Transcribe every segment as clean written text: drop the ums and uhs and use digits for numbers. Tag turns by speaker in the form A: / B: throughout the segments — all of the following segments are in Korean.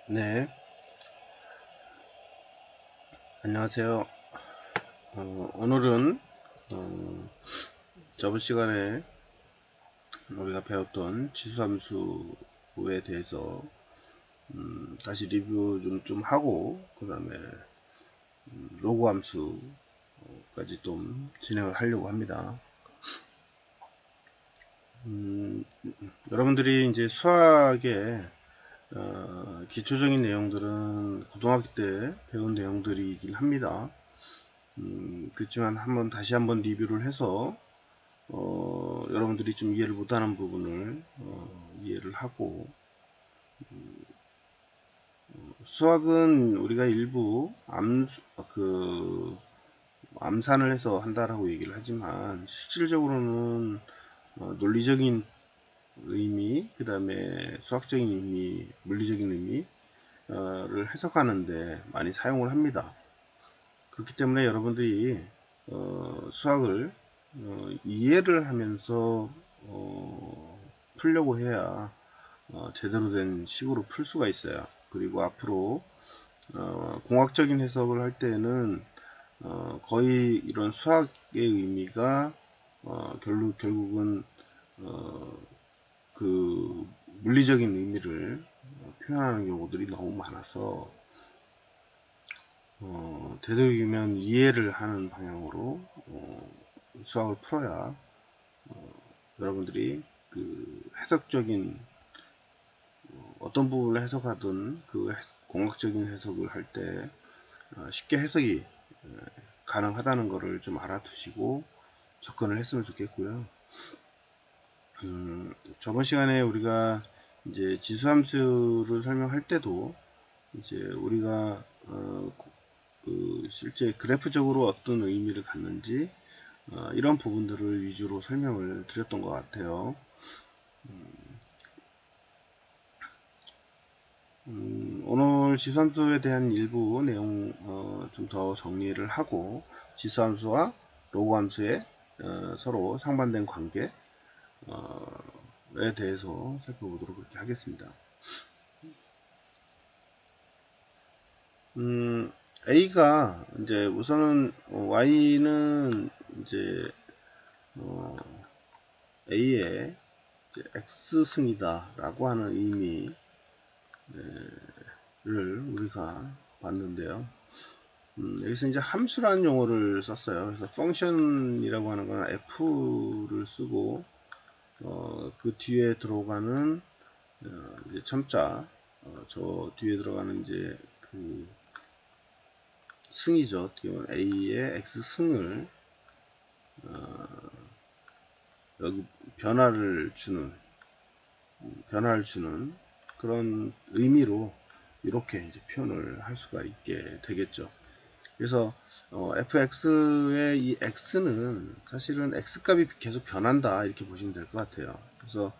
A: 네, 안녕하세요. 오늘은 저번 시간에 우리가 배웠던 지수함수에 대해서 다시 리뷰 좀 하고, 그 다음에 로그 함수까지 좀 진행을 하려고 합니다. 여러분들이 이제 수학의 기초적인 내용들은 고등학교 때 배운 내용들이긴 합니다. 그렇지만 다시 한번 리뷰를 해서 여러분들이 좀 이해를 못하는 부분을 이해를 하고, 수학은 우리가 일부 암산을 해서 한다라고 얘기를 하지만 실질적으로는 논리적인 의미, 그 다음에 수학적인 의미, 물리적인 의미를 해석하는데 많이 사용을 합니다. 그렇기 때문에 여러분들이 수학을 이해를 하면서 풀려고 해야 제대로 된 식으로 풀 수가 있어요. 그리고 앞으로 공학적인 해석을 할 때는 거의 이런 수학의 의미가 결국은 그 물리적인 의미를 표현하는 경우들이 너무 많아서 되도록이면 이해를 하는 방향으로 수학을 풀어야 여러분들이 그 해석적인 어떤 부분을 해석하든 공학적인 해석을 할 때 쉽게 해석이 가능하다는 것을 좀 알아두시고 접근을 했으면 좋겠고요. 저번 시간에 우리가 이제 지수함수를 설명할 때도 이제 우리가 실제 그래프적으로 어떤 의미를 갖는지 이런 부분들을 위주로 설명을 드렸던 것 같아요. 오늘 지수함수에 대한 일부 내용 좀 더 정리를 하고 지수함수와 로그함수의 서로 상반된 관계에 대해서 살펴보도록 그렇게 하겠습니다. A가 이제 우선은 Y는 이제 A의 X승이다 라고 하는 의미를 우리가 봤는데요. 여기서 이제 함수라는 용어를 썼어요. 그래서 펑션이라고 하는 건 F를 쓰고 그 뒤에 들어가는 이제 첨자 저 뒤에 들어가는 이제 그 승이죠. A의 X승을 여기 변화를 주는 그런 의미로 이렇게 이제 표현을 할 수가 있게 되겠죠. 그래서 fx의 이 x는 사실은 x 값이 계속 변한다 이렇게 보시면 될 것 같아요. 그래서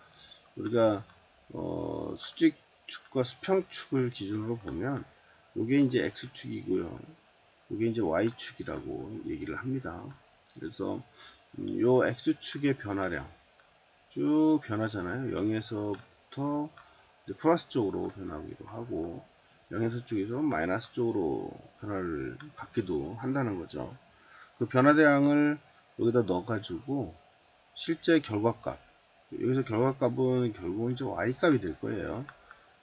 A: 우리가 수직축과 수평축을 기준으로 보면 이게 이제 x축이고요. 이게 이제 y축이라고 얘기를 합니다. 그래서 요 x축의 변화량 쭉 변하잖아요. 0에서부터 플러스 쪽으로 변하기도 하고 0에서 쪽에서 마이너스 쪽으로 변화를 갖기도 한다는 거죠. 그 변화량을 여기다 넣어 가지고 실제 결과값, 여기서 결과값은 결국은 이제 y값이 될 거예요.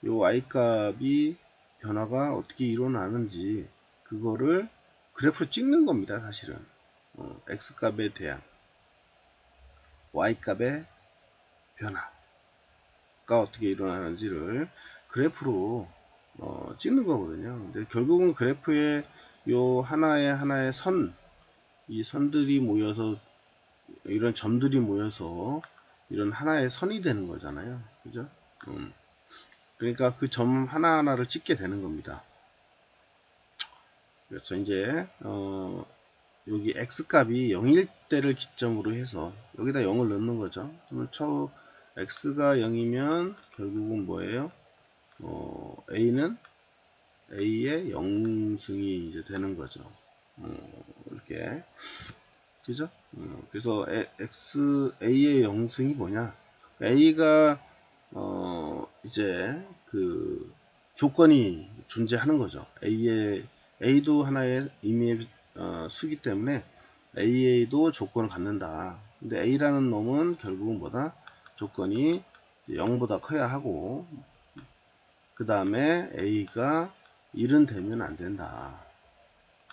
A: 이 y값이 변화가 어떻게 일어나는지 그거를 그래프로 찍는 겁니다. 사실은 x값에 대한 y값의 변화가 어떻게 일어나는지를 그래프로 찍는 거거든요. 근데 결국은 그래프에 요 하나의 이 선들이 모여서 이런 점들이 모여서 이런 하나의 선이 되는 거잖아요. 그죠? 그러니까 그 점 하나하나를 찍게 되는 겁니다. 그래서 이제 여기 x 값이 0일 때를 기점으로 해서 여기다 0을 넣는 거죠. 그러면 x가 0이면 결국은 뭐예요? a는 a의 0승이 이제 되는 거죠. 이렇게 그죠? 그래서 a의 0승이 뭐냐? a가 이제 그 조건이 존재하는 거죠. A도 하나의 의미의 수기 때문에 AA도 조건을 갖는다. 근데 A라는 놈은 결국은 뭐다? 조건이 0보다 커야 하고, 그 다음에 A가 1은 되면 안 된다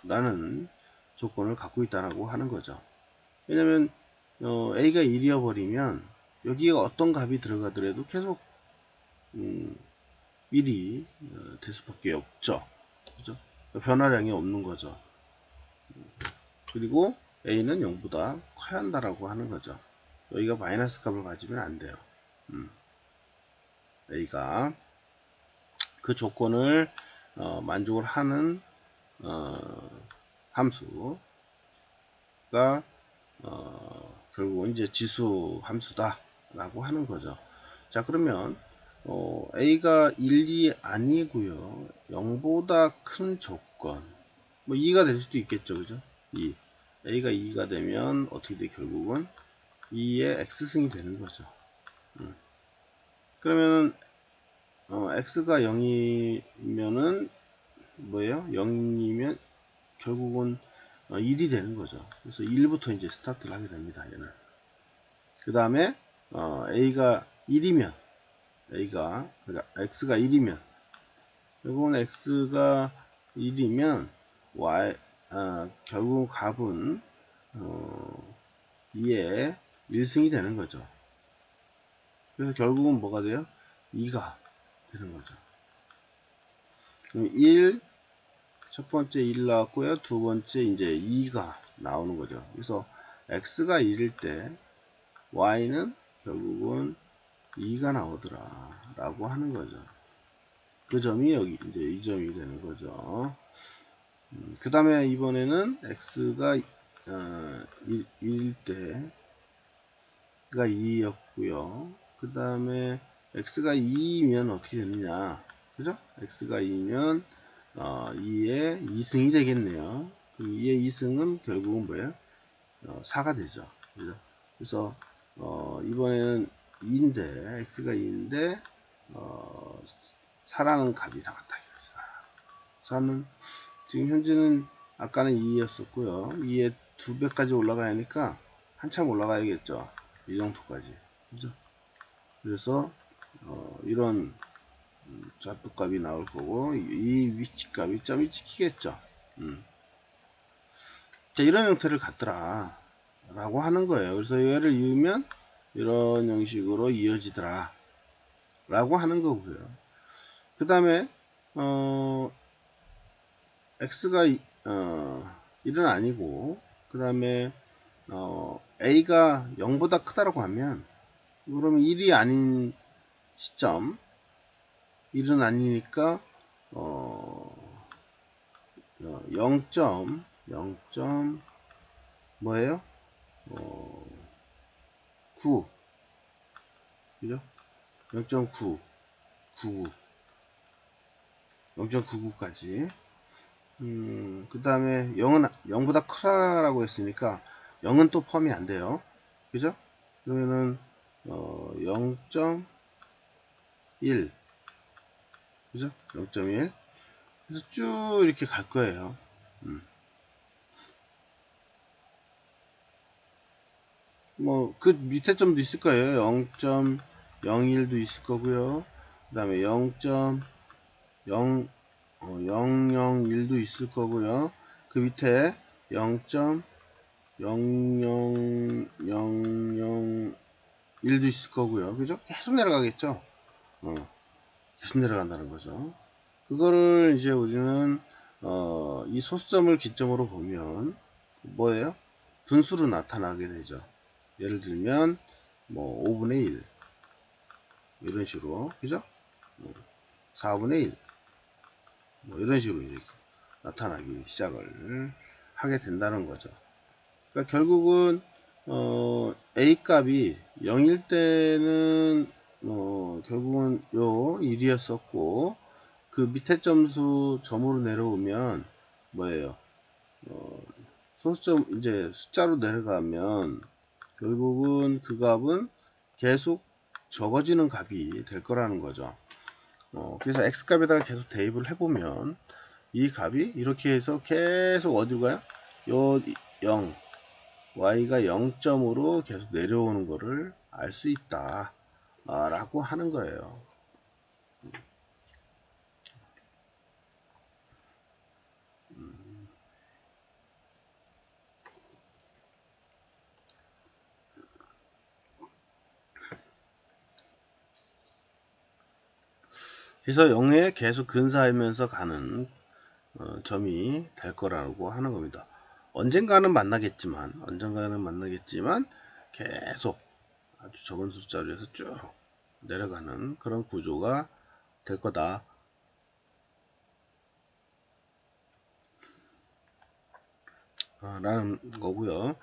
A: 라는 조건을 갖고 있다라고 하는 거죠. 왜냐면 A가 1이어 버리면 여기가 어떤 값이 들어가더라도 계속 1이 될 수밖에 없죠. 그죠? 변화량이 없는 거죠. 그리고 A는 0보다 커야 한다라고 하는 거죠. 여기가 마이너스 값을 가지면 안 돼요. A가 그 조건을 만족을 하는 함수가 결국은 이제 지수 함수다 라고 하는 거죠. 자, 그러면 A가 1이 아니고요 0보다 큰 조건, 뭐 2가 될 수도 있겠죠. 그죠? 2. A가 2가 되면 어떻게 돼? 결국은 2의 X승이 되는 거죠. 그러면 X가 0이면은 뭐예요? 0이면 결국은 1이 되는 거죠. 그래서 1부터 이제 스타트를 하게 됩니다. 얘는. 그 다음에 A가 1이면 그러니까 X가 1이면 결국은 X가 1이면 Y 결국 값은 2의 1승이 되는 거죠. 그래서 결국은 뭐가 돼요? 2가 되는 거죠. 그럼 1, 첫 번째 1 나왔고요. 두 번째 이제 2가 나오는 거죠. 그래서 X가 1일 때 Y는 결국은 2가 나오더라 라고 하는 거죠. 그 점이 여기 이제 이 점이 되는 거죠. 그 다음에 이번에는 X가 1일 때가 2였고요. 그 다음에 X가 2이면 어떻게 되느냐. 그죠? X가 2면 2의 2승이 되겠네요. 2의 2승은 결국은 뭐예요? 4가 되죠. 그죠? 그래서 이번에는 2인데 X가 2인데 4라는 값이 나왔다. 4는 지금 현재는 아까는 2였었고요. 2의 2배까지 올라가야 하니까 한참 올라가야겠죠. 이 정도까지. 그죠? 그래서 이런 좌표값이 나올 거고 이 위치값이 점이 찍히겠죠. 자, 이런 형태를 갖더라 라고 하는 거예요. 그래서 얘를 이으면 이런 형식으로 이어지더라 라고 하는 거고요. 그 다음에 X가 1은 아니고 그 다음에 A가 0보다 크다라고 하면 그러면 1이 아닌 시점 1은 아니니까 0. 뭐예요? 9 그죠? 0.9 99 0.99까지 그 다음에 0보다 크다라고 했으니까 0은 또 포함이 안 돼요. 그죠? 그러면은 0.1 그죠? 0.1 그래서 쭉 이렇게 갈 거예요. 뭐 그 밑에 점도 있을 거예요. 0.01도 있을 거고요. 그 다음에 0.001도 있을 거고요. 그 밑에 0.00001도 있을 거고요. 그죠? 계속 내려가겠죠. 계속 내려간다는 거죠. 그거를 이제 우리는 이 소수점을 기점으로 보면 뭐예요? 분수로 나타나게 되죠. 예를 들면 뭐 5분의 1 이런 식으로 그죠? 4분의 1 뭐 이런 식으로 이렇게 나타나기 시작을 하게 된다는 거죠. 그러니까 결국은 A 값이 0일 때는 결국은 요 1이었었고 그 밑에 점수 점으로 내려오면 뭐예요? 소수점 이제 숫자로 내려가면 결국은 그 값은 계속 적어지는 값이 될 거라는 거죠. 그래서 x값에다가 계속 대입을 해보면 이 값이 이렇게 해서 계속 어디로 가요? 요 0, y가 0점으로 계속 내려오는 거를 알 수 있다 라고 하는 거예요. 그래서 0에 계속 근사하면서 가는 점이 될 거라고 하는 겁니다. 언젠가는 만나겠지만 계속 아주 적은 숫자로 해서 쭉 내려가는 그런 구조가 될 거다 라는 거고요.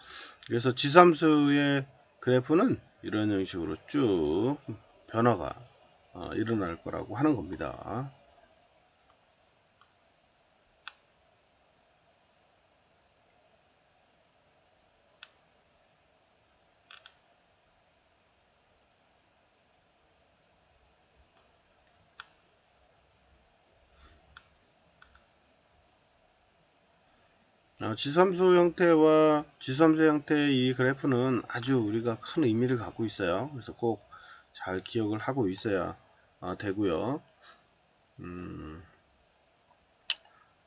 A: 그래서 지수함수의 그래프는 이런 형식으로 쭉 변화가 일어날 거라고 하는 겁니다. 지수함수 형태의 이 그래프는 아주 우리가 큰 의미를 갖고 있어요. 그래서 꼭 잘 기억을 하고 있어야 되고요.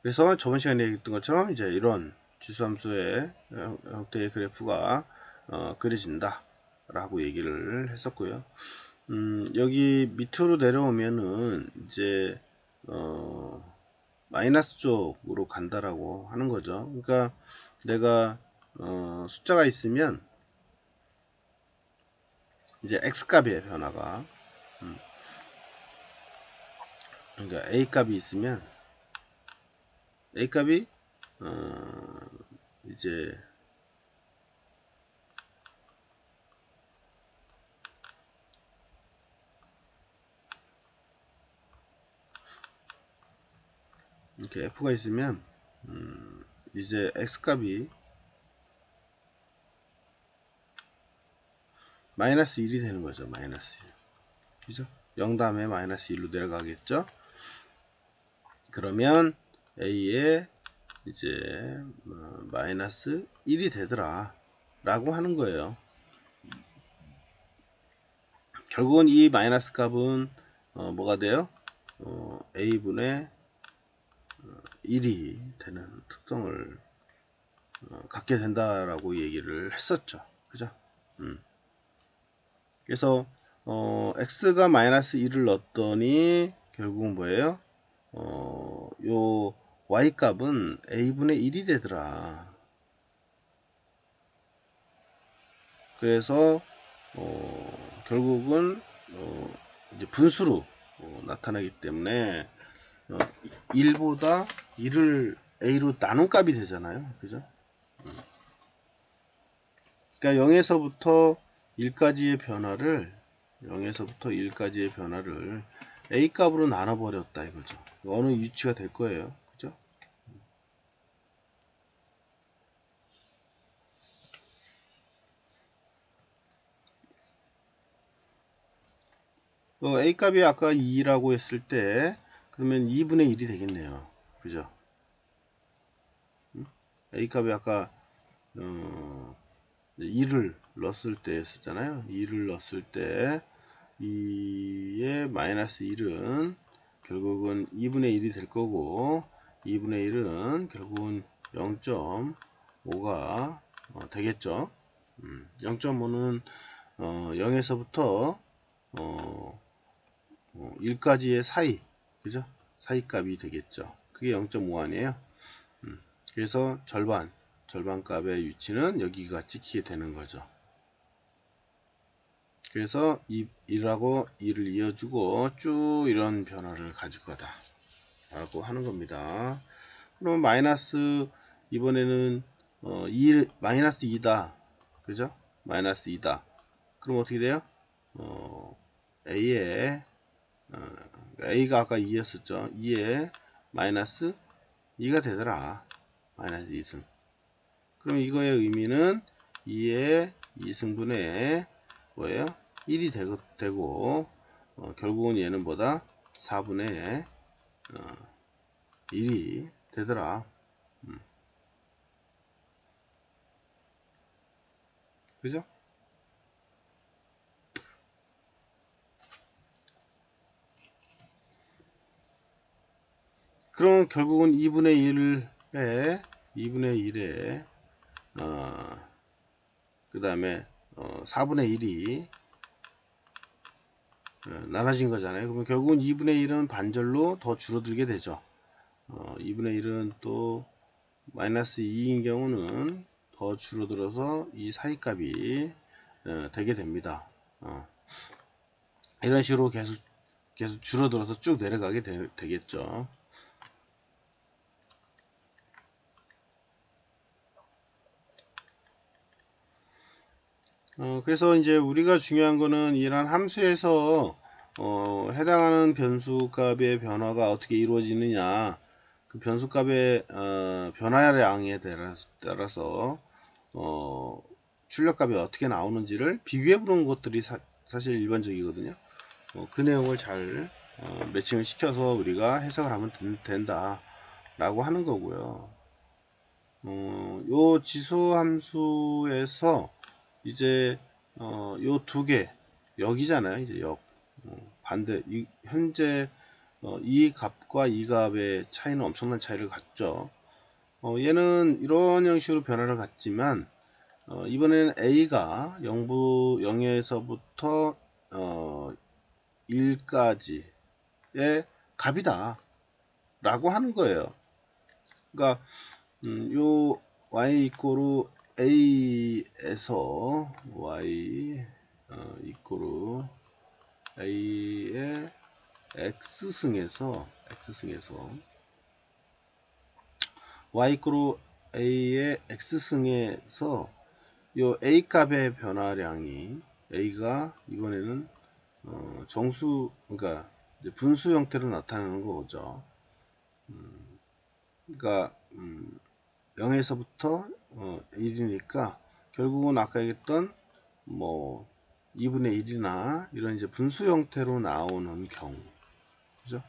A: 그래서 저번 시간에 얘기했던 것처럼 이제 이런 지수함수의 형태의 그래프가 그려진다 라고 얘기를 했었고요. 여기 밑으로 내려오면은 이제 마이너스 쪽으로 간다라고 하는 거죠. 그러니까 내가 숫자가 있으면 이제 x 값의 변화가 그러니까 a 값이 있으면 a 값이 이제 이렇게 f가 있으면 이제 x 값이 마이너스 1이 되는 거죠. 마이너스 1. 그죠? 0 다음에 마이너스 1로 내려가겠죠? 그러면 a에 이제 마이너스 1이 되더라 라고 하는 거예요. 결국은 이 마이너스 값은 뭐가 돼요? a분의 1이 되는 특성을 갖게 된다라고 얘기를 했었죠. 그죠? 그래서 x가 마이너스 1을 넣었더니 결국은 뭐예요? 요 y 값은 a분의 1이 되더라. 그래서 결국은 이제 분수로 나타나기 때문에 1보다 1을 a로 나눈 값이 되잖아요. 그죠? 그러니까 0에서부터 1까지의 변화를 a 값으로 나눠 버렸다 이거죠. 어느 위치가 될 거예요. 그죠? a 값이 아까 2라고 했을 때 그러면 2분의 1이 되겠네요. 그죠? a 값이 아까 2를 넣었을 때 했었잖아요. 2를 넣었을 때 2의 마이너스 1은 결국은 2분의 1이 될 거고 2분의 1은 결국은 0.5가 되겠죠. 0.5는 0에서부터 1까지의 사이, 그죠? 사이 값이 되겠죠. 그게 0.5 아니에요. 그래서 절반 값의 위치는 여기가 찍히게 되는 거죠. 그래서 1하고 2를 이어주고 쭉 이런 변화를 가질 거다 라고 하는 겁니다. 그러면 마이너스 이번에는 마이너스 2다. 그죠? 마이너스 2다. 그럼 어떻게 돼요? A에 A가 아까 2였었죠. 2에 마이너스 2가 되더라. 마이너스 2승. 그럼 이거의 의미는 2의 2승분의 뭐예요? 1이 되고 결국은 얘는 뭐다? 4분의 1이 되더라. 그죠? 그럼 결국은 2분의 1에 그 다음에 4분의 1이 나눠진 거잖아요. 그러면 결국은 2분의 1은 반절로 더 줄어들게 되죠. 2분의 1은 또 마이너스 2인 경우는 더 줄어들어서 이 사이값이 되게 됩니다. 이런 식으로 계속 줄어들어서 쭉 내려가게 되겠죠. 그래서 이제 우리가 중요한 거는 이런 함수에서 해당하는 변수값의 변화가 어떻게 이루어지느냐, 그 변수값의 변화량에 따라서 출력값이 어떻게 나오는지를 비교해 보는 것들이 사실 일반적이거든요. 그 내용을 잘 매칭을 시켜서 우리가 해석을 하면 된다 라고 하는 거고요. 요 지수 함수에서 이제 요 두 개 역이잖아요. 이제 역 반대 현재 이 값과 이 값의 차이는 엄청난 차이를 갖죠. 얘는 이런 형식으로 변화를 갖지만 이번에는 a가 0에서부터 1까지의 값이다 라고 하는 거예요. 그러니까 요 y 이꼬르 a에서 y 이꼬르 a의 x승에서 y 이꼬르 a의 x승에서 요 a 값의 변화량이 a가 이번에는 정수, 그러니까 분수 형태로 나타나는 거죠. 그러니까 0에서부터 1이니까 결국은 아까 얘기했던 뭐 2분의 1이나 이런 이제 분수 형태로 나오는 경우, 그죠?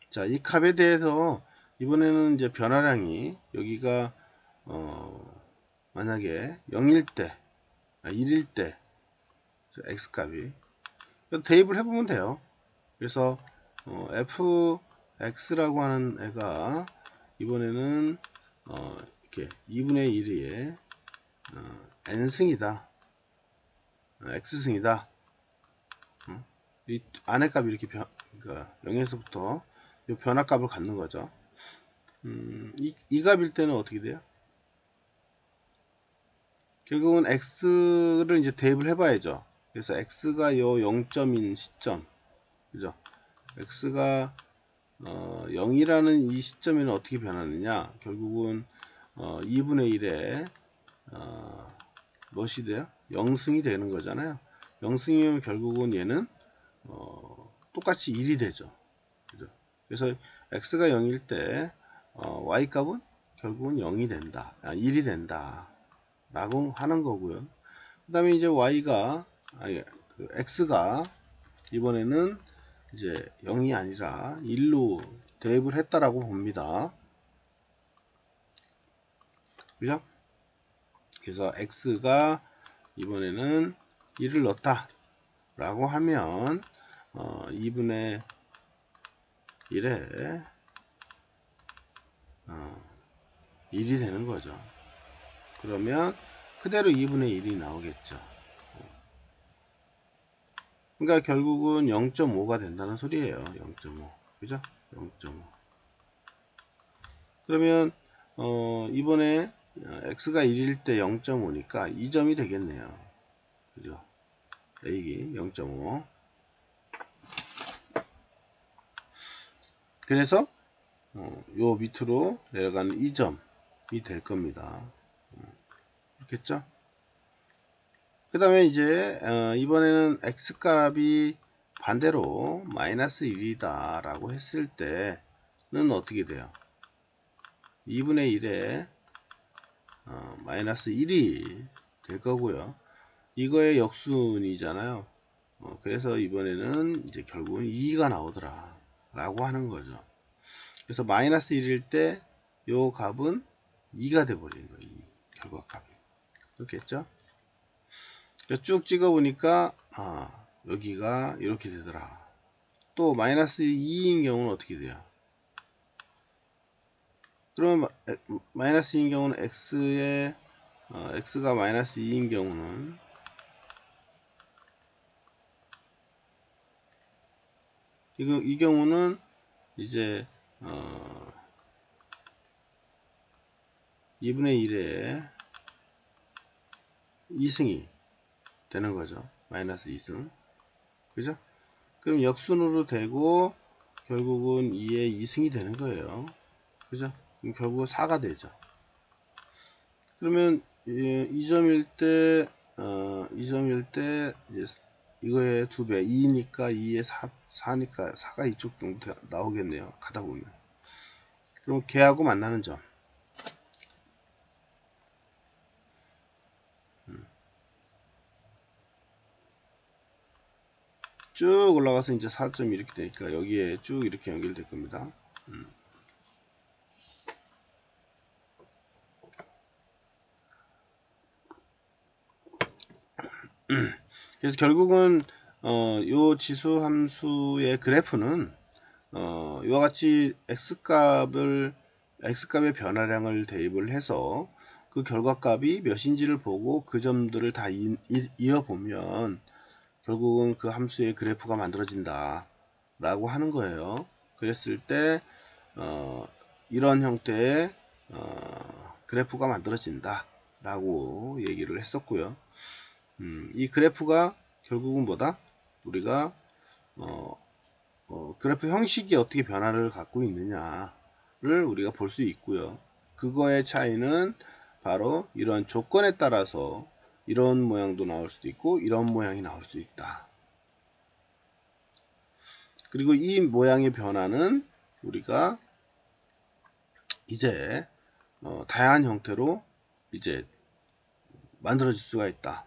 A: 자, 이 값에 대해서 이번에는 이제 변화량이 여기가 만약에 0일 때, 1일 때 x 값이 대입을 해보면 돼요. 그래서 fx라고 하는 애가 이번에는 이렇게 2분의 1의 n승이다, x승이다. 이 안의 값이 이렇게 그러니까 0에서부터 이 변화값을 갖는 거죠. 이 값일 때는 어떻게 돼요? 결국은 x를 이제 대입을 해봐야죠. 그래서 x가 요 0점인 시점, 그죠? x가 0이라는 이 시점에는 어떻게 변하느냐? 결국은 2분의 1에 무엇이 돼요? 0승이 되는 거잖아요. 0승이면 결국은 얘는 똑같이 1이 되죠. 그죠? 그래서 x가 0일 때 y 값은 결국은 0이 된다, 1이 된다 라고 하는 거고요. 그 다음에 이제 y가 그 x가 이번에는 이제 0이 아니라 1로 대입을 했다라고 봅니다. 그죠? 그래서 x가 이번에는 1을 넣었다 라고 하면 2분의 1에 1이 되는 거죠. 그러면 그대로 2분의 1이 나오겠죠. 그러니까 결국은 0.5가 된다는 소리예요. 0.5. 그죠? 0.5. 그러면 이번에 x가 1일 때 0.5니까 2점이 되겠네요. 그죠? a 0.5. 그래서 요 밑으로 내려가는 2점이 될 겁니다. 그렇겠죠? 그 다음에 이제 이번에는 x 값이 반대로 마이너스 1이다 라고 했을 때는 어떻게 돼요? 2분의 1에 마이너스 1이 될 거고요. 이거의 역순이잖아요. 그래서 이번에는 이제 결국은 2가 나오더라 라고 하는 거죠. 그래서 마이너스 1일 때 요 값은 2가 돼 버리는 거예요. 2 결과값이. 그렇겠죠? 그래서 쭉 찍어 보니까 여기가 이렇게 되더라. 또 마이너스 2인 경우는 어떻게 돼요? 그러면 마이너스 2인 경우는 x에 x가 마이너스 2인 경우는 이 경우는 이제 2분의 1에 2승이 되는 거죠. 마이너스 2승. 그죠? 그럼 역순으로 되고 결국은 2의 2승이 되는 거예요. 그죠? 그럼 결국 4가 되죠. 그러면 이 점일 때 이 점일 때 이제 이거의 2배 2니까 2에 4니까 4가 이쪽 정도 나오겠네요. 가다 보면. 그럼 걔하고 만나는 점. 쭉 올라가서 이제 4점 이렇게 되니까 여기에 쭉 이렇게 연결될 겁니다. 그래서 결국은 요 지수 함수의 그래프는 이와 같이 x값의 변화량을 대입을 해서 그 결과값이 몇인지를 보고 그 점들을 다 이어보면 결국은 그 함수의 그래프가 만들어진다 라고 하는 거예요. 그랬을 때 이런 형태의 그래프가 만들어진다 라고 얘기를 했었고요. 이 그래프가 결국은 뭐다? 우리가 그래프 형식이 어떻게 변화를 갖고 있느냐를 우리가 볼 수 있고요. 그거의 차이는 바로 이런 조건에 따라서 이런 모양도 나올 수도 있고 이런 모양이 나올 수 있다. 그리고 이 모양의 변화는 우리가 이제 다양한 형태로 이제 만들어질 수가 있다.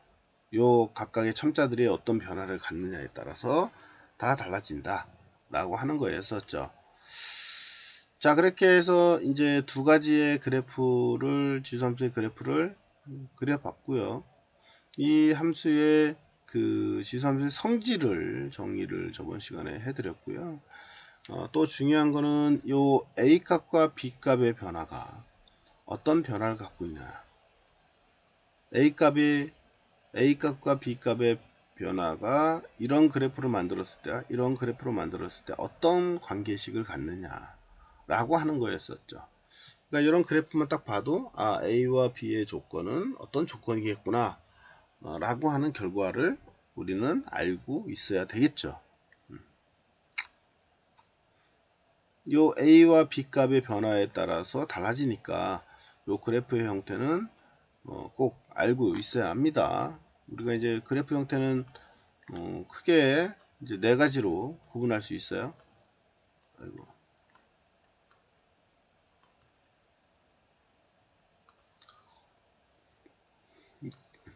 A: 요 각각의 첨자들이 어떤 변화를 갖느냐에 따라서 다 달라진다 라고 하는 거였었죠. 자, 그렇게 해서 이제 두 가지의 그래프를 지수함수의 그래프를 그려봤고요. 이 함수의 그 지수함수의 성질을 정리를 저번 시간에 해드렸고요. 또 중요한 거는 요 A 값과 B 값의 변화가 어떤 변화를 갖고 있냐. A 값과 B 값의 변화가 이런 그래프를 만들었을 때, 이런 그래프를 만들었을 때 어떤 관계식을 갖느냐 라고 하는 거였었죠. 그러니까 이런 그래프만 딱 봐도 A와 B의 조건은 어떤 조건이겠구나 라고 하는 결과를 우리는 알고 있어야 되겠죠. 요 A와 B 값의 변화에 따라서 달라지니까 요 그래프의 형태는 꼭 알고 있어야 합니다. 우리가 이제 그래프 형태는 크게 이제 네 가지로 구분할 수 있어요. 아이고.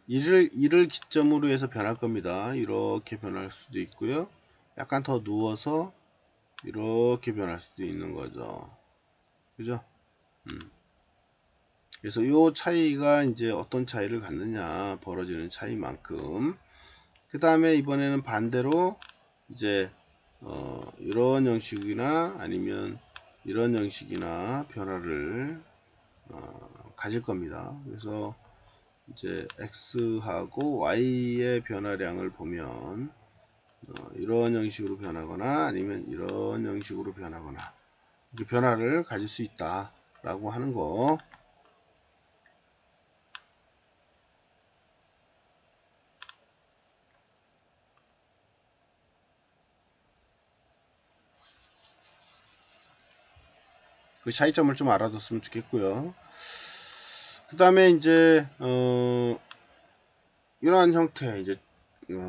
A: 이를 기점으로 해서 변할 겁니다. 이렇게 변할 수도 있고요. 약간 더 누워서 이렇게 변할 수도 있는 거죠. 그죠? 그래서 이 차이가 이제 어떤 차이를 갖느냐, 벌어지는 차이만큼. 그 다음에 이번에는 반대로 이제 이런 형식이나 아니면 이런 형식이나 변화를 가질 겁니다. 그래서 이제 x하고 y의 변화량을 보면 이런 형식으로 변하거나 아니면 이런 형식으로 변하거나 이렇게 변화를 가질 수 있다 라고 하는 거. 그 차이점을 좀 알아뒀으면 좋겠고요. 그 다음에 이제 이러한 형태 이제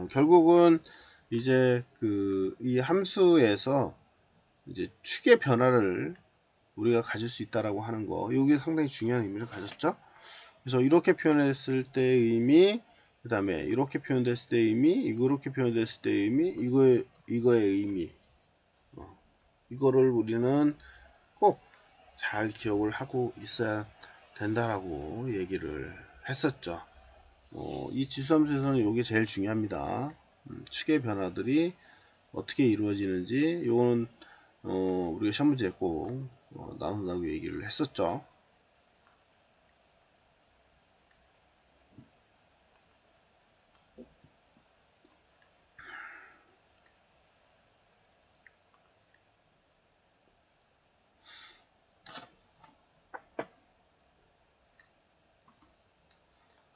A: 결국은 이제 그 이 함수에서 이제 축의 변화를 우리가 가질 수 있다라고 하는 거, 이게 상당히 중요한 의미를 가졌죠. 그래서 이렇게 표현했을 때의 의미, 그 다음에 이렇게 표현됐을 때의 의미, 이렇게 표현됐을 때의 의미, 이거의 의미, 이거를 우리는 꼭 잘 기억을 하고 있어야 된다라고 얘기를 했었죠. 이 지수함수에서는 이게 제일 중요합니다. 축의 변화들이 어떻게 이루어지는지, 요거는 우리가 시험 문제에 꼭 나온다고 얘기를 했었죠.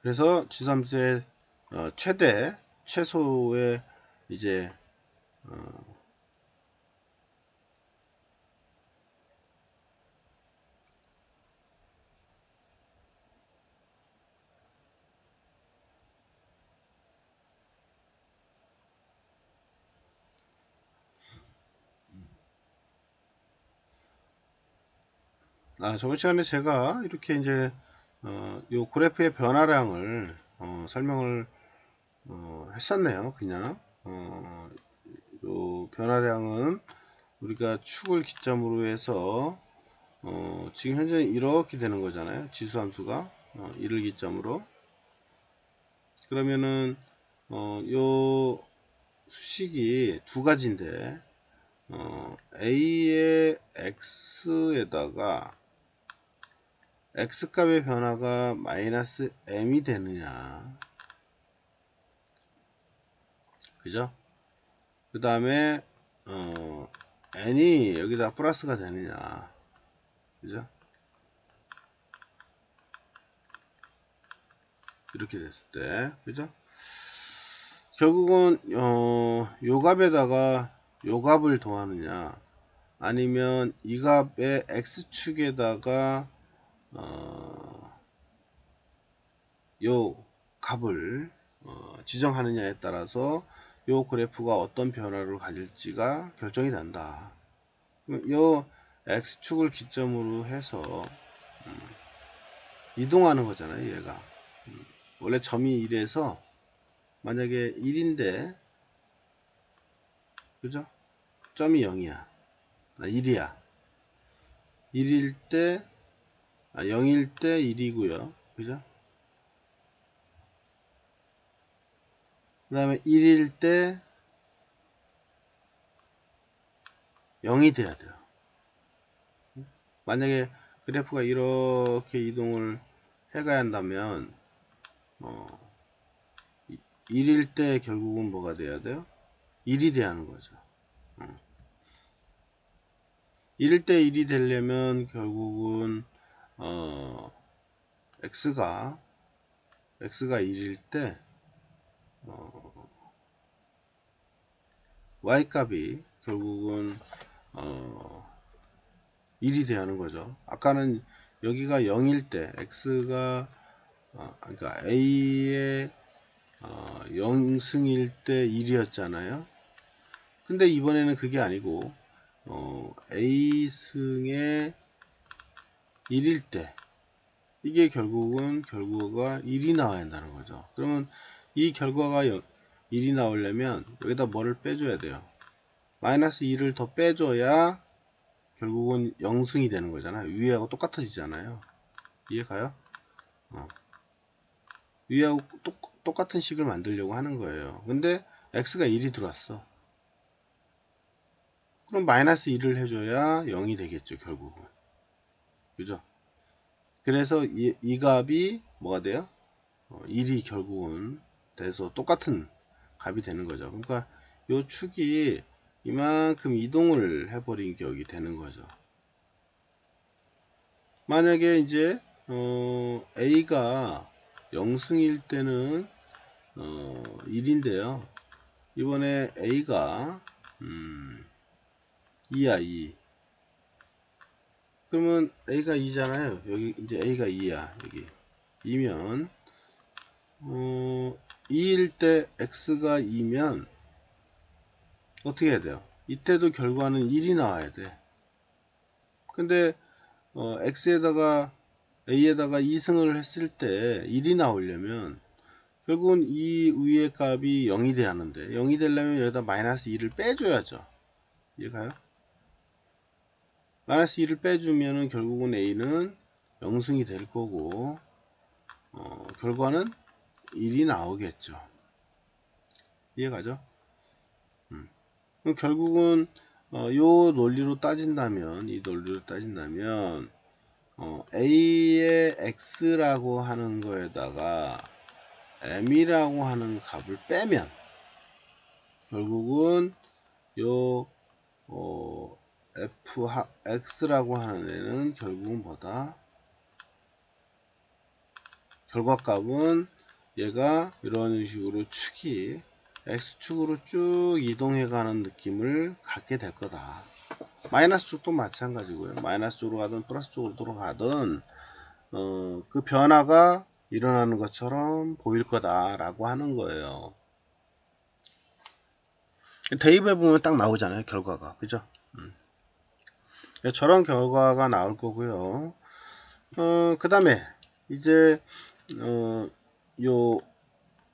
A: 그래서 지수함수의 최대, 최소의 이제 저번 시간에 제가 이렇게 이제 요 그래프의 변화량을 설명을 했었네요. 그냥 요 변화량은 우리가 축을 기점으로 해서 지금 현재 이렇게 되는 거잖아요. 지수함수가 1을 기점으로. 그러면은 요 수식이 두 가지인데 A의 X에다가 X값의 변화가 마이너스 M이 되느냐, 그죠? 그 다음에 N이 여기다 플러스가 되느냐, 그죠? 이렇게 됐을 때, 그죠? 결국은 요 값에다가 요 값을 더하느냐, 아니면 이 값의 x축에다가 요 값을 지정하느냐에 따라서 요 그래프가 어떤 변화를 가질지가 결정이 난다. 요 x축을 기점으로 해서 이동하는 거잖아요. 얘가 원래 점이 1에서 만약에 1인데, 그죠? 점이 0이야, 1이야. 1일 때, 0일 때 1이고요. 그죠? 그 다음에 1일 때 0이 돼야 돼요. 만약에 그래프가 이렇게 이동을 해가야 한다면 1일 때 결국은 뭐가 돼야 돼요? 1이 돼야 하는 거죠. 1일 때 1이 되려면 결국은 x가 1일 때 y 값이 결국은 1이 돼야 하는 거죠. 아까는 여기가 0일 때 x가 그러니까 a의 0승일 때 1이었잖아요. 근데 이번에는 그게 아니고 a승의 1일 때, 이게 결과가 1이 나와야 한다는 거죠. 그러면 이 결과가 1이 나오려면 여기다 뭐를 빼줘야 돼요? 마이너스 1을 더 빼줘야 결국은 0승이 되는 거잖아요. 위하고 똑같아지잖아요. 이해가요? 위하고 똑같은 식을 만들려고 하는 거예요. 근데 x가 1이 들어왔어. 그럼 마이너스 1을 해줘야 0이 되겠죠, 결국은. 그죠? 그래서 이 값이 뭐가 돼요? 1이 결국은 돼서 똑같은 값이 되는 거죠. 그러니까 요 축이 이만큼 이동을 해버린 격이 되는 거죠. 만약에 이제 A가 0승일 때는 1인데요. 이번에 A가 2야, 2. 그러면 A가 2잖아요. 여기 이제 A가 2야. 여기 2면 2일 때 X가 2면 어떻게 해야 돼요? 이때도 결과는 1이 나와야 돼. 근데 x에다가 a에다가 2승을 했을 때 1이 나오려면 결국은 이 위의 값이 0이 돼야 하는데 0이 되려면 여기다 마이너스 2를 빼줘야죠. 이해가요? 마이너스 2를 빼주면은 결국은 a는 0승이 될 거고 결과는 1이 나오겠죠. 이해가죠? 그럼 결국은 요 논리로 따진다면 이 논리로 따진다면 a의 x라고 하는 거에다가 m이라고 하는 값을 빼면 결국은 요 fx라고 하는 애는 결국은 뭐다? 결과값은 얘가 이런 식으로 축이 x축으로 쭉 이동해 가는 느낌을 갖게 될 거다. 마이너스 쪽도 마찬가지고요. 마이너스 쪽으로 가든 플러스 쪽으로 돌아가든 그 변화가 일어나는 것처럼 보일 거다라고 하는 거예요. 대입해 보면 딱 나오잖아요, 결과가. 그죠? 저런 결과가 나올 거고요. 그 다음에 이제 요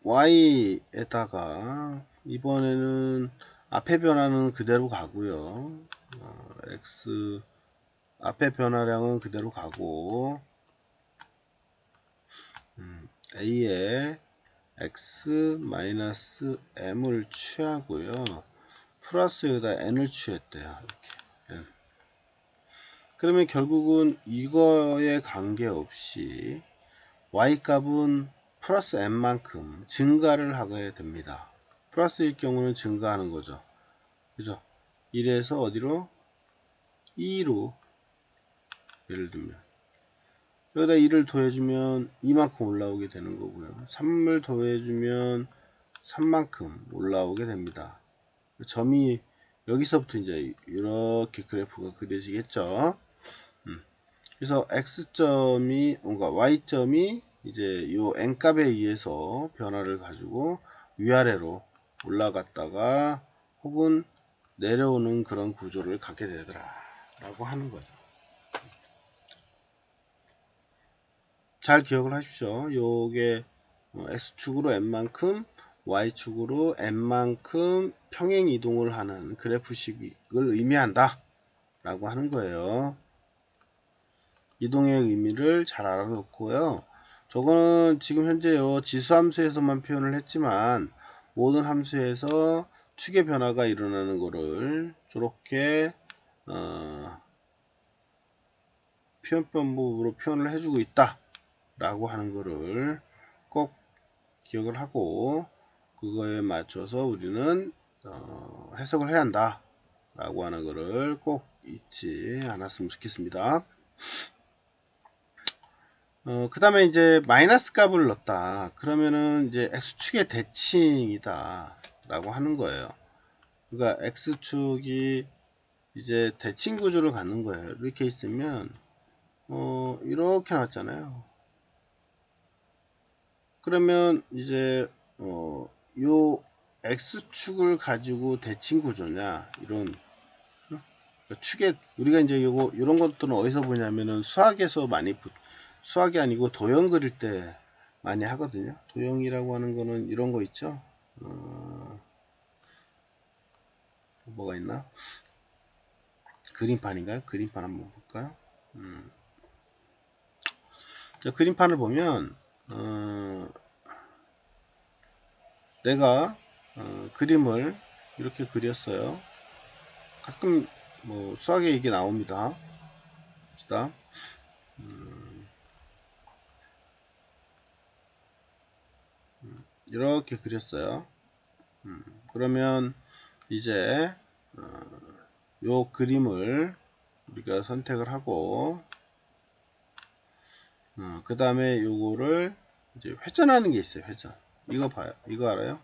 A: y에다가 이번에는 앞에 변화는 그대로 가고요. x 앞에 변화량은 그대로 가고 a에 x 마이너스 m을 취하고요. 플러스 여기다 n을 취했대요. 이렇게. n. 그러면 결국은 이거에 관계없이 y 값은 플러스 n만큼 증가를 하게 됩니다. 플러스일 경우는 증가하는 거죠. 그죠? 1에서 어디로? 2로 예를 들면 여기다 2를 더해주면 이만큼 올라오게 되는 거고요. 3을 더해주면 3만큼 올라오게 됩니다. 점이 여기서부터 이제 이렇게 그래프가 그려지겠죠. 그래서 x점이 뭔가 y점이 이제 요 n값에 의해서 변화를 가지고 위아래로 올라갔다가 혹은 내려오는 그런 구조를 갖게 되더라 라고 하는 거죠. 잘 기억을 하십시오. 요게 x축으로 n만큼 y축으로 n만큼 평행 이동을 하는 그래프식을 의미한다 라고 하는 거예요. 이동의 의미를 잘 알아놓고요. 저거는 지금 현재요 지수함수에서만 표현을 했지만 모든 함수에서 축의 변화가 일어나는 거를 저렇게 표현 방법으로 표현을 해주고 있다 라고 하는 거를 꼭 기억을 하고 그거에 맞춰서 우리는 해석을 해야 한다 라고 하는 거를 꼭 잊지 않았으면 좋겠습니다. 그 다음에 이제 마이너스 값을 넣었다. 그러면은 이제 x축의 대칭이다 라고 하는 거예요. 그러니까 x축이 이제 대칭 구조를 갖는 거예요. 이렇게 있으면 이렇게 나왔잖아요. 그러면 이제 요 x축을 가지고 대칭 구조냐 이런 축에 우리가 이제 요거 이런 것들은 어디서 보냐면은 수학에서 많이 수학이 아니고 도형 그릴 때 많이 하거든요. 도형이라고 하는 거는 이런 거 있죠. 뭐가 있나? 그림판인가요? 그림판 한번 볼까요? 그림판을 보면 내가 그림을 이렇게 그렸어요. 가끔 뭐 수학에 이게 나옵니다. 봅시다. 이렇게 그렸어요. 그러면 이제 요 그림을 우리가 선택을 하고 그 다음에 요거를 이제 회전하는 게 있어요. 회전. 이거 봐요. 이거 알아요?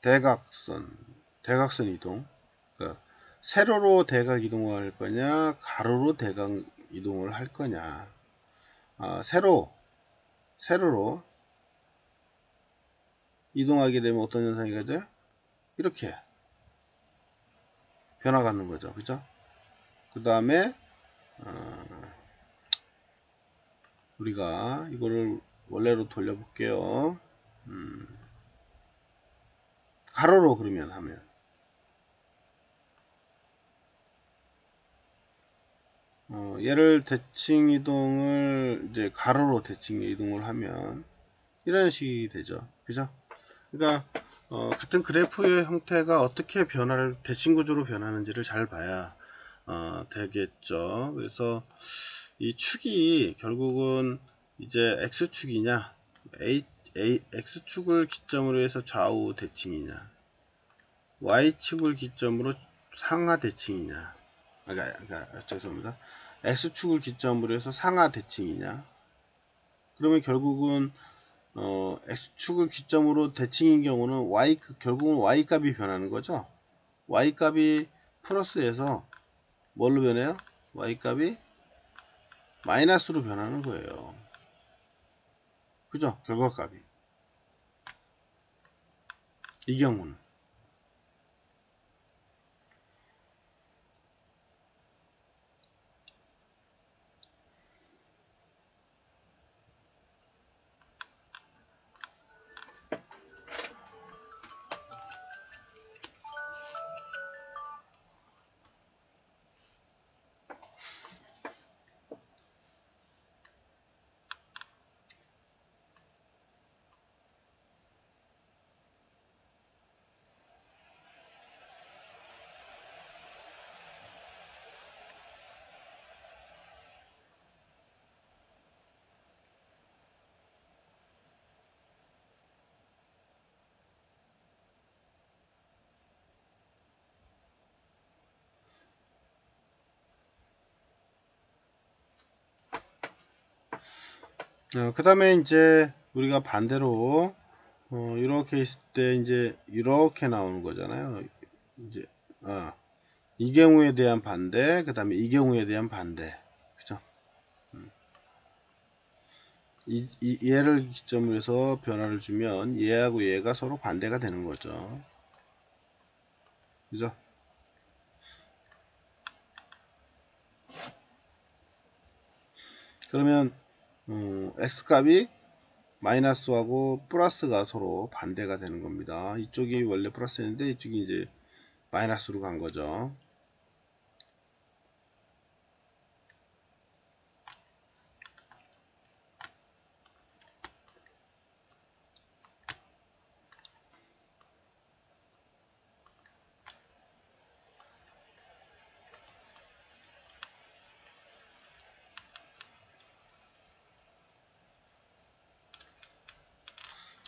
A: 대각선 이동. 그러니까 세로로 대각 이동을 할 거냐, 가로로 대각 이동을 할 거냐. 세로로 이동하게 되면 어떤 현상이 돼요? 이렇게 변화 갖는 거죠. 그죠? 그 다음에 우리가 이거를 원래로 돌려볼게요. 가로로 그러면 하면 얘를 대칭 이동을 이제 가로로 대칭 이동을 하면 이런 식이 되죠. 그죠? 그러니까 같은 그래프의 형태가 어떻게 변화를 대칭 구조로 변하는지를 잘 봐야 되겠죠. 그래서 이 축이 결국은 이제 x축이냐 x축을 기점으로 해서 좌우 대칭이냐 y축을 기점으로 상하 대칭이냐 죄송합니다. x축을 기점으로 해서 상하 대칭이냐 그러면 결국은 x축을 기점으로 대칭인 경우는 결국은 y값이 변하는 거죠. y값이 플러스에서 뭘로 변해요? y값이 마이너스로 변하는 거예요. 그죠? 결과값이. 이 경우는. 그 다음에 이제 우리가 반대로 이렇게 있을 때 이제 이렇게 나오는 거잖아요. 이제 이 경우에 대한 반대, 그 다음에 이 경우에 대한 반대, 그죠? 얘를 기점으로 해서 변화를 주면 얘하고 얘가 서로 반대가 되는 거죠. 그죠? 그러면 x값이 마이너스하고 플러스가 서로 반대가 되는 겁니다. 이쪽이 원래 플러스였는데 이쪽이 이제 마이너스로 간 거죠.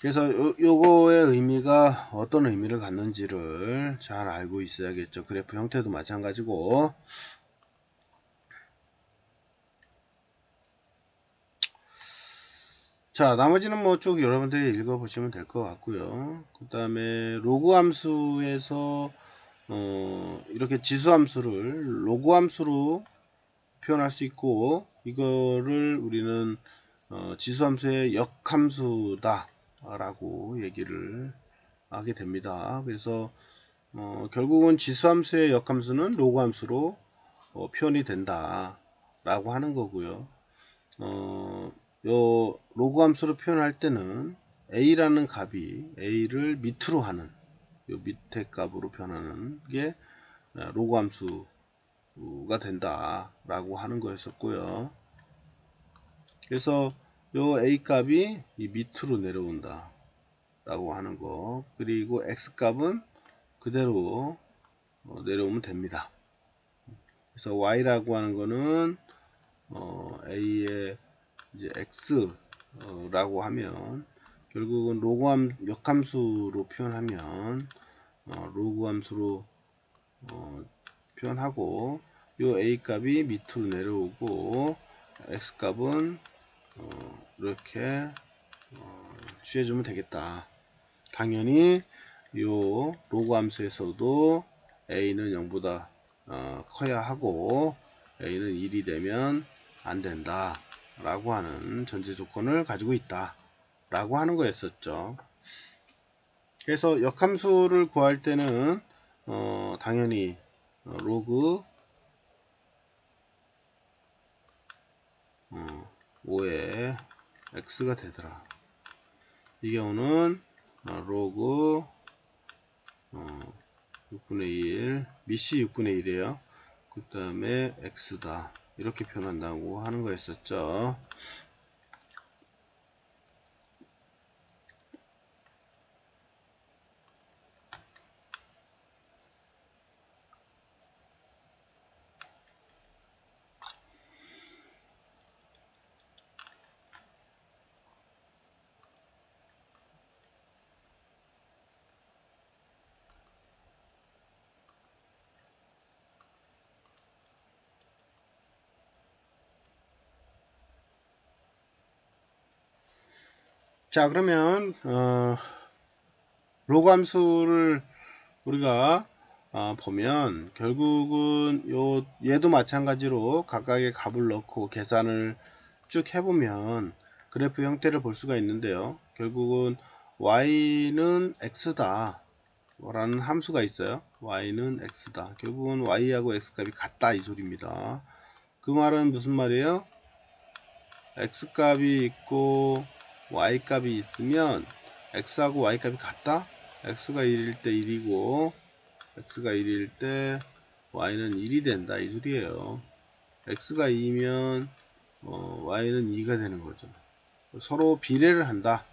A: 그래서 요거의 의미가 어떤 의미를 갖는지를 잘 알고 있어야겠죠. 그래프 형태도 마찬가지고. 자, 나머지는 뭐 쭉 여러분들이 읽어보시면 될 것 같고요. 그 다음에 로그 함수에서 이렇게 지수 함수를 로그 함수로 표현할 수 있고, 이거를 우리는 지수 함수의 역함수다 라고 얘기를 하게 됩니다. 그래서 결국은 지수 함수의 역함수는 로그 함수로 표현이 된다 라고 하는 거고요. 요 로그 함수로 표현할 때는 a라는 값이 a를 밑으로 하는 요 밑에 값으로 변하는 게 로그 함수가 된다 라고 하는 거였었고요. 그래서 요 a 값이 이 밑으로 내려온다 라고 하는 거, 그리고 x 값은 그대로 내려오면 됩니다. 그래서 y라고 하는 거는 a의 이제 x라고 하면 결국은 역함수로 표현하면 로그 함수로 표현하고 요 a 값이 밑으로 내려오고 x 값은 이렇게 취해주면 되겠다. 당연히 요 로그 함수에서도 a는 0보다 커야 하고 a는 1이 되면 안 된다 라고 하는 전제 조건을 가지고 있다 라고 하는 거였었죠. 그래서 역함수를 구할 때는 당연히 로그 5에 x가 되더라. 이 경우는 로그 6분의 1 미시 6분의 1이에요. 그 다음에 x다 이렇게 표현한다고 하는 거였었죠. 자, 그러면 로그 함수를 우리가 보면 결국은 얘도 마찬가지로 각각의 값을 넣고 계산을 쭉 해보면 그래프 형태를 볼 수가 있는데요. 결국은 y는 x다 라는 함수가 있어요. y는 x다. 결국은 y하고 x 값이 같다 이 소리입니다. 그 말은 무슨 말이에요? x 값이 있고 y 값이 있으면 x하고 y 값이 같다? x가 1일 때 1이고 x가 1일 때 y는 1이 된다 이 소리예요. x가 2면 y는 2가 되는 거죠. 서로 비례를 한다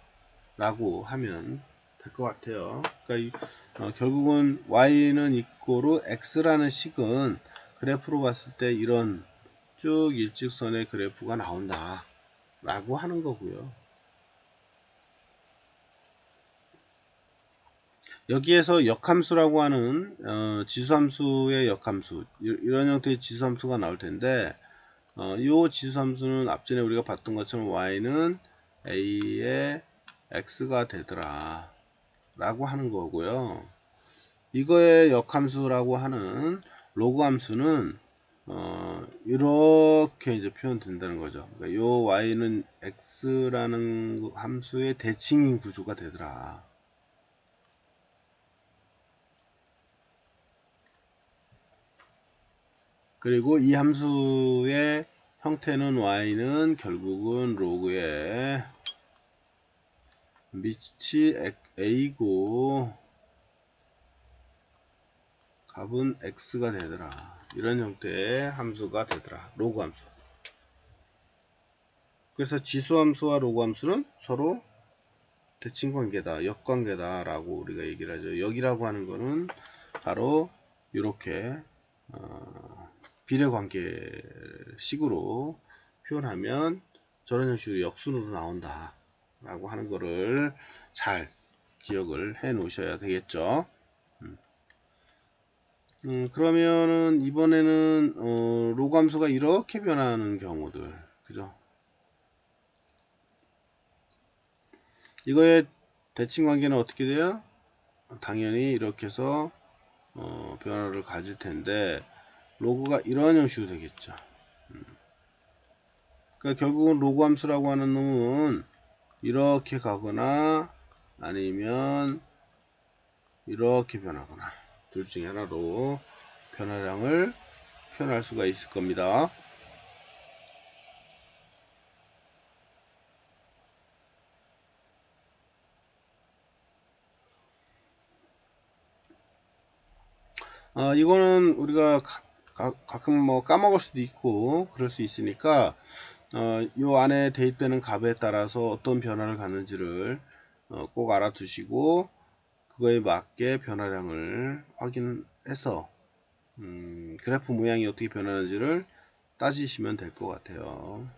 A: 라고 하면 될 것 같아요. 그러니까 결국은 y는 이꼬르 x라는 식은 그래프로 봤을 때 이런 쭉 일직선의 그래프가 나온다 라고 하는 거고요. 여기에서 역함수라고 하는 지수함수의 역함수 이런 형태의 지수함수가 나올 텐데 이 지수함수는 앞전에 우리가 봤던 것처럼 y는 a의 x가 되더라 라고 하는 거고요. 이거의 역함수라고 하는 로그 함수는 이렇게 이제 표현된다는 거죠. 그러니까 요 y는 x라는 함수의 대칭인 구조가 되더라. 그리고 이 함수의 형태는 y는 결국은 로그의 밑이 a고 값은 x가 되더라. 이런 형태의 함수가 되더라. 로그 함수. 그래서 지수함수와 로그 함수는 서로 대칭관계다, 역관계다 라고 우리가 얘기를 하죠. 역이라고 하는 거는 바로 이렇게 비례관계식으로 표현하면 저런 형식으로 역순으로 나온다 라고 하는 거를 잘 기억을 해 놓으셔야 되겠죠. 그러면은 이번에는 로그 함수가 이렇게 변하는 경우들, 그죠? 이거의 대칭 관계는 어떻게 돼요? 당연히 이렇게 해서 변화를 가질 텐데 로그가 이런 형식으로 되겠죠. 그러니까 결국은 로그 함수라고 하는 놈은 이렇게 가거나 아니면 이렇게 변하거나 둘 중에 하나로 변화량을 표현할 수가 있을 겁니다. 이거는 우리가 가끔 뭐 까먹을 수도 있고 그럴 수 있으니까 요 안에 대입되는 값에 따라서 어떤 변화를 갖는지를 꼭 알아두시고 그거에 맞게 변화량을 확인해서 그래프 모양이 어떻게 변하는지를 따지시면 될 것 같아요.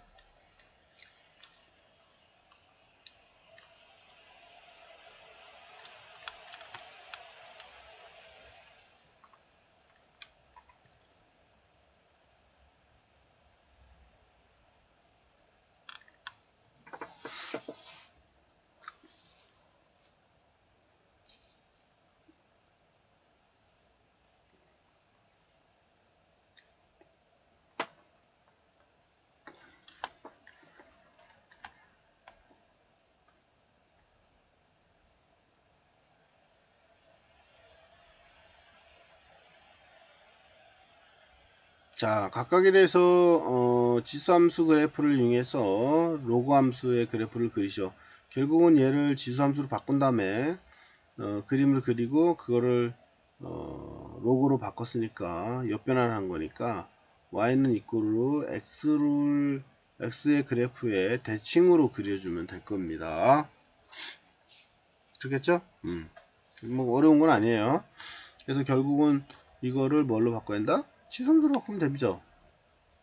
A: 자, 각각에 대해서 지수함수 그래프를 이용해서 로그 함수의 그래프를 그리죠. 결국은 얘를 지수함수로 바꾼 다음에 그림을 그리고 그거를 로그로 바꿨으니까 역변환을 한 거니까 y는 이꼴로 x의 그래프에 대칭으로 그려주면 될 겁니다. 그렇겠죠? 뭐 어려운 건 아니에요. 그래서 결국은 이거를 뭘로 바꿔야 한다? 지수함수로 바꾸면 되죠.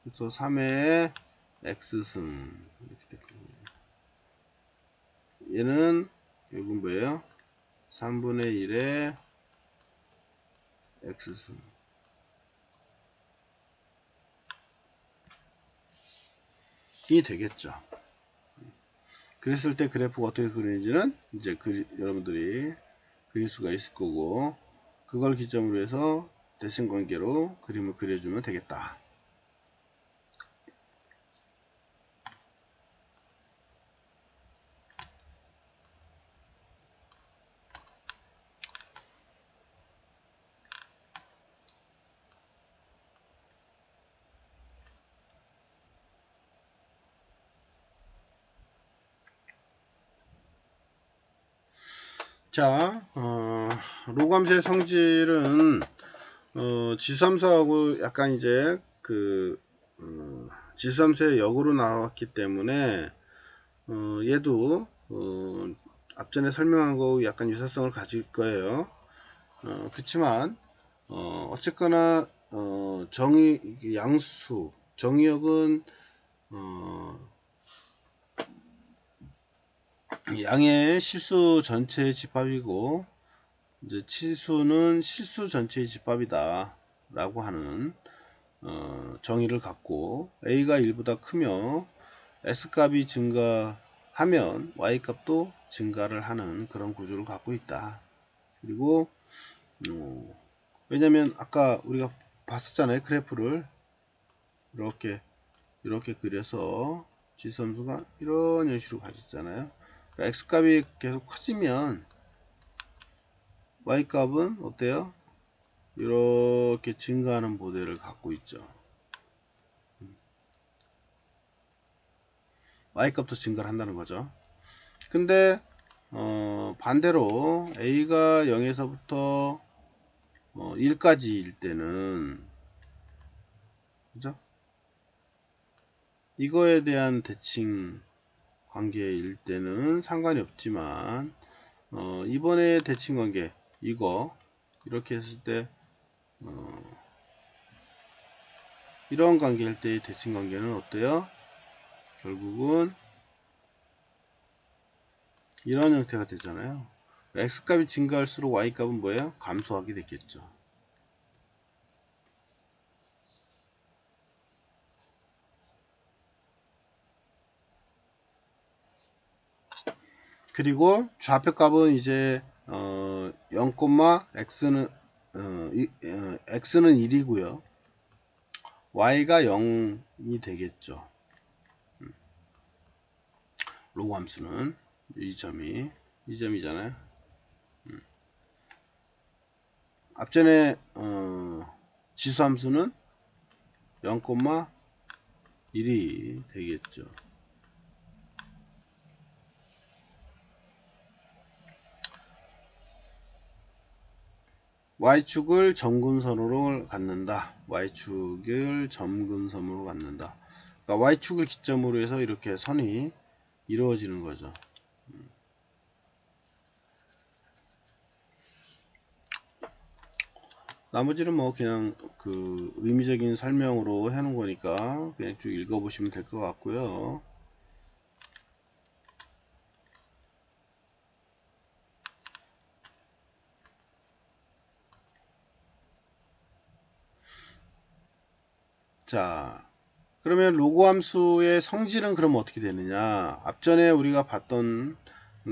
A: 그래서 3의 x승 이렇게 됐거든요. 얘는 이건 뭐예요? 3분의 1의 x승. 이 되겠죠. 그랬을 때 그래프가 어떻게 그리는지는 이제 여러분들이 그릴 수가 있을 거고, 그걸 기점으로 해서 대칭 관계로 그림을 그려주면 되겠다. 자, 로감수의 성질은 지수함수하고 약간 이제 지수함수의 역으로 나왔기 때문에 얘도 앞전에 설명한 거 약간 유사성을 가질 거예요. 그렇지만 어쨌거나 양수 정의역은 양의 실수 전체의 집합이고, 이제 치수는 실수 전체의 집합이다 라고 하는 정의를 갖고, a가 1보다 크며 s값이 증가하면 y값도 증가를 하는 그런 구조를 갖고 있다. 그리고 왜냐면 아까 우리가 봤었잖아요. 그래프를 이렇게 그려서 지수함수가 이런 형식으로 가졌잖아요. 그러니까 x값이 계속 커지면 y값은 어때요? 이렇게 증가하는 모델을 갖고 있죠. y값도 증가를 한다는 거죠. 근데 반대로 a가 0에서부터 1까지일 때는, 그죠? 이거에 대한 대칭 관계일 때는 상관이 없지만, 이번에 대칭 관계 이거 이렇게 했을 때 이런 관계일 때의 대칭 관계는 어때요? 결국은 이런 형태가 되잖아요. x값이 증가할수록 y값은 뭐예요? 감소하게 됐겠죠. 그리고 좌표 값은 이제 0, x는 x는 1이고요. y가 0이 되겠죠. 로그 함수는 이 점이잖아요. 앞전에 지수 함수는 0,1이 되겠죠. y축을 점근선으로 갖는다. y축을 점근선으로 갖는다. 그러니까 y축을 기점으로 해서 이렇게 선이 이루어지는 거죠. 나머지는 뭐 그냥 그 의미적인 설명으로 해놓은 거니까 그냥 쭉 읽어보시면 될 것 같고요. 자, 그러면 로그 함수의 성질은 그럼 어떻게 되느냐? 앞전에 우리가 봤던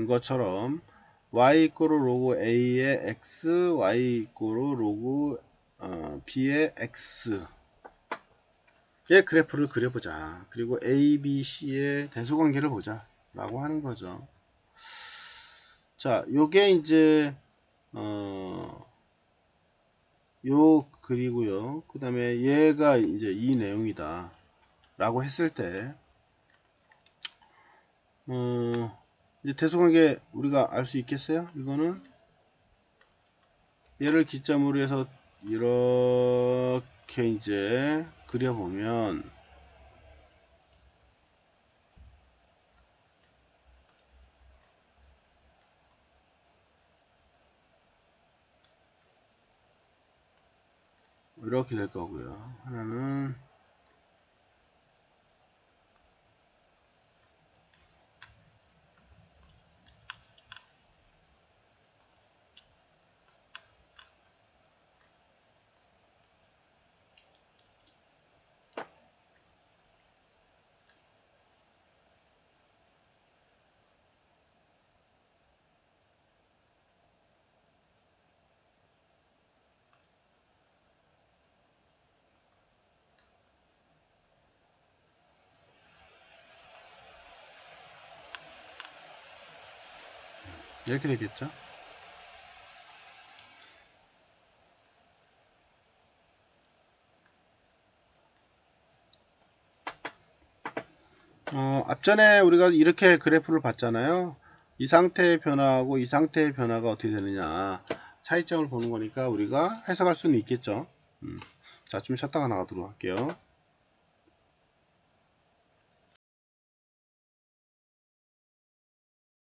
A: 것처럼 y 이꼬로 로그 a의 x, y 이꼬로 로그 b의 x의 그래프를 그려보자. 그리고 a, b, c의 대소관계를 보자 라고 하는 거죠. 자, 요게 이제 요 글이고요. 그 다음에 얘가 이제 이 내용이다 라고 했을 때 이제 대소관계 우리가 알 수 있겠어요? 이거는 얘를 기점으로 해서 이렇게 이제 그려보면 이렇게 될 거고요. 하나는 이렇게 되겠죠. 앞전에 우리가 이렇게 그래프를 봤잖아요. 이 상태의 변화하고 이 상태의 변화가 어떻게 되느냐 차이점을 보는 거니까 우리가 해석할 수는 있겠죠. 자, 좀 쉬었다가 나가도록 할게요.